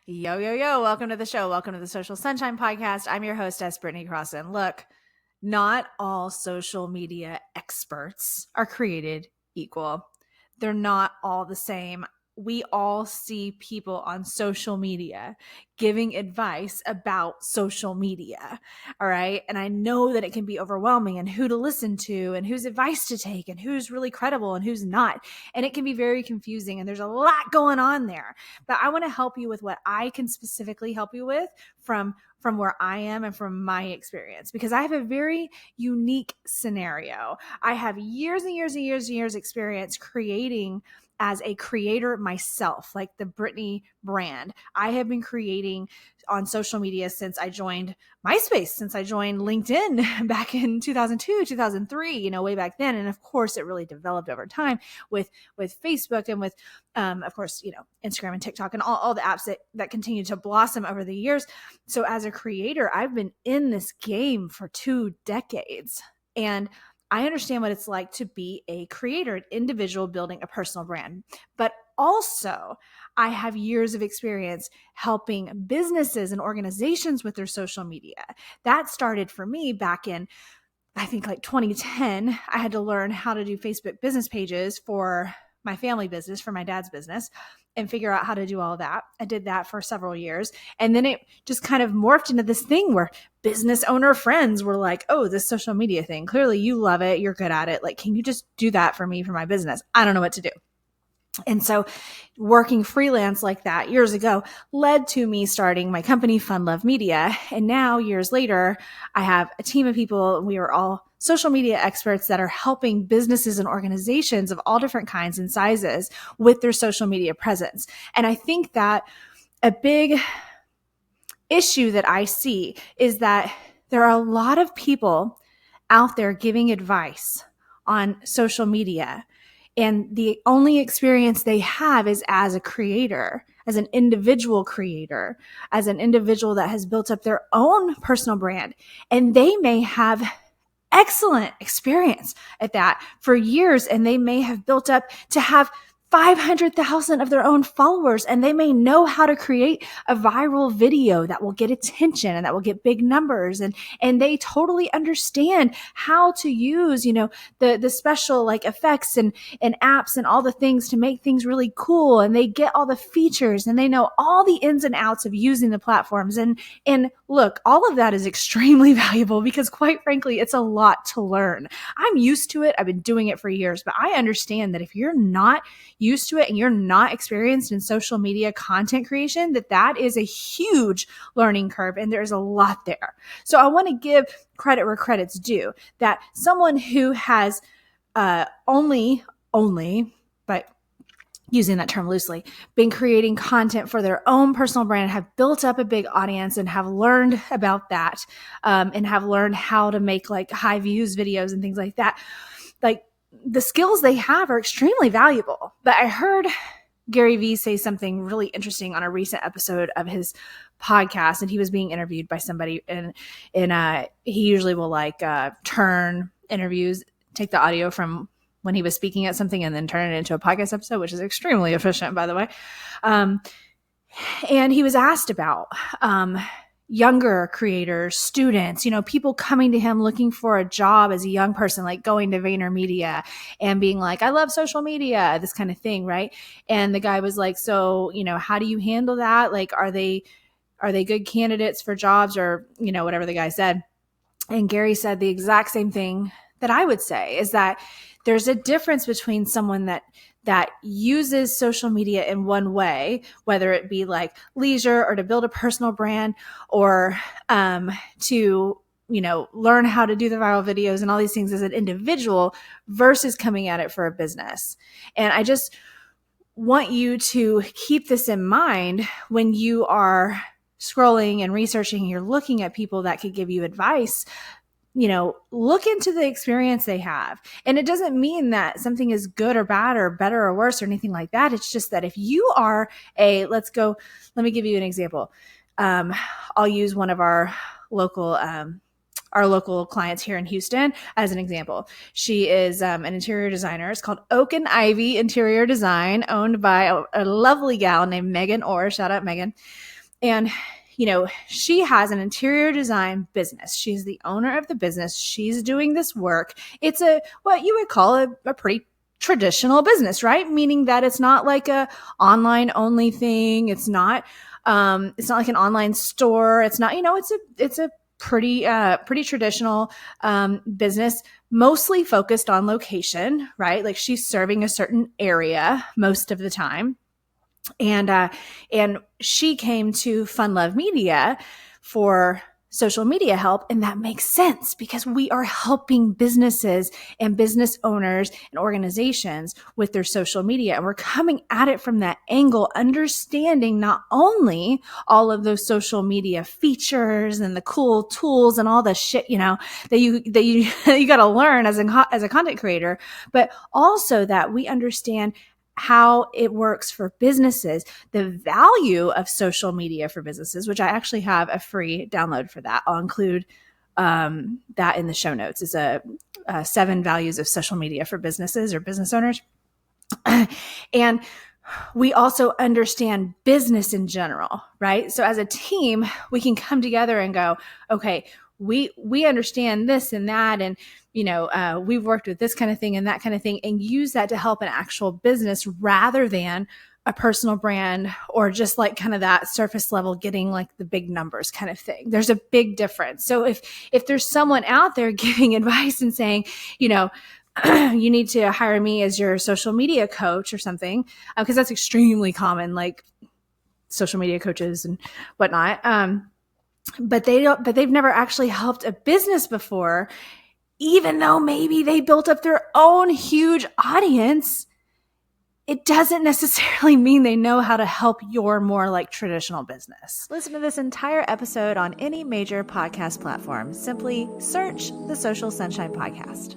Yo, yo, yo. Welcome to the show. Welcome to the Social Sunshine Podcast. I'm your hostess, Brittany Crossan. Look, not all social media experts are created equal. They're not all the same. We all see people on social media giving advice about social media. All right. And I know that it can be overwhelming and who to listen to and whose advice to take and who's really credible and who's not. And it can be very confusing and there's a lot going on there. But I want to help you with what I can specifically help you with from where I am and from my experience, because I have a very unique scenario. I have years and years and years and years experience creating as a creator myself, like the Brittany brand. I have been creating on social media since I joined MySpace, since I joined LinkedIn back in 2002, 2003, way back then. And of course, it really developed over time with Facebook and with, of course, Instagram and TikTok and all the apps that continue to blossom over the years. So as a creator, I've been in this game for 2 decades. And I understand what it's like to be a creator, an individual building a personal brand. But also, I have years of experience helping businesses and organizations with their social media. That started for me back in, I think, like 2010. I had to learn how to do Facebook business pages for my family business, for my dad's business, and figure out how to do all that. I did that for several years. And then it just kind of morphed into this thing where business owner friends were like, oh, this social media thing, clearly you love it. You're good at it. Like, can you just do that for me, for my business? I don't know what to do. And so working freelance like that years ago led to me starting my company, Fun Love Media. And now years later, I have a team of people. We are all social media experts that are helping businesses and organizations of all different kinds and sizes with their social media presence. And I think that a big issue that I see is that there are a lot of people out there giving advice on social media, and the only experience they have is as a creator, as an individual creator, as an individual that has built up their own personal brand. And they may have excellent experience at that for years, and they may have built up to have 500,000 of their own followers, and they may know how to create a viral video that will get attention and that will get big numbers, and they totally understand how to use the special like effects and apps and all the things to make things really cool, and they get all the features and they know all the ins and outs of using the platforms, and look, all of that is extremely valuable because quite frankly it's a lot to learn. I'm used to it. I've been doing it for years, but I understand that if you're not used to it and you're not experienced in social media content creation, that is a huge learning curve, and there's a lot there. So I want to give credit where credit's due, that someone who has only, but using that term loosely, been creating content for their own personal brand, have built up a big audience and have learned about that, and have learned how to make like high views videos and things like that. Like, the skills they have are extremely valuable. But I heard Gary Vee say something really interesting on a recent episode of his podcast, and he was being interviewed by somebody, and he usually will turn interviews, take the audio from when he was speaking at something and then turn it into a podcast episode, which is extremely efficient, by the way. And he was asked about younger creators, students, people coming to him looking for a job as a young person, like going to VaynerMedia and being like, I love social media, this kind of thing, right? And the guy was like, so, how do you handle that? Like, are they good candidates for jobs, or, whatever the guy said. And Gary said the exact same thing that I would say, is that there's a difference between someone that uses social media in one way, whether it be like leisure or to build a personal brand, or to learn how to do the viral videos and all these things as an individual, versus coming at it for a business. And I just want you to keep this in mind when you are scrolling and researching, you're looking at people that could give you advice. Look into the experience they have. And it doesn't mean that something is good or bad or better or worse or anything like that. It's just that if you are let me give you an example. I'll use one of our local clients here in Houston as an example. She is an interior designer. It's called Oak and Ivy Interior Design, owned by a lovely gal named Megan Orr. Shout out Megan. And, she has an interior design business. She's the owner of the business. She's doing this work. It's what you would call a pretty traditional business, right? Meaning that it's not like a online only thing. It's not like an online store. It's not, it's a pretty traditional business, mostly focused on location, right? Like she's serving a certain area most of the time. And she came to Fun Love Media for social media help. And that makes sense because we are helping businesses and business owners and organizations with their social media. And we're coming at it from that angle, understanding not only all of those social media features and the cool tools and all the shit, that you got to learn as a content creator, but also that we understand how it works for businesses, the value of social media for businesses, which I actually have a free download for that. I'll include that in the show notes. It's a 7 values of social media for businesses or business owners. And we also understand business in general, right? So as a team, we can come together and go, okay, we understand this and that, and we've worked with this kind of thing and that kind of thing, and use that to help an actual business rather than a personal brand or just like kind of that surface level getting like the big numbers kind of thing. There's a big difference. So if there's someone out there giving advice and saying, you need to hire me as your social media coach or something, because that's extremely common, like social media coaches and whatnot. But they've never actually helped a business before, even though maybe they built up their own huge audience. It doesn't necessarily mean they know how to help your more like traditional business. Listen to this entire episode on any major podcast platform. Simply search the Social Sunshine Podcast.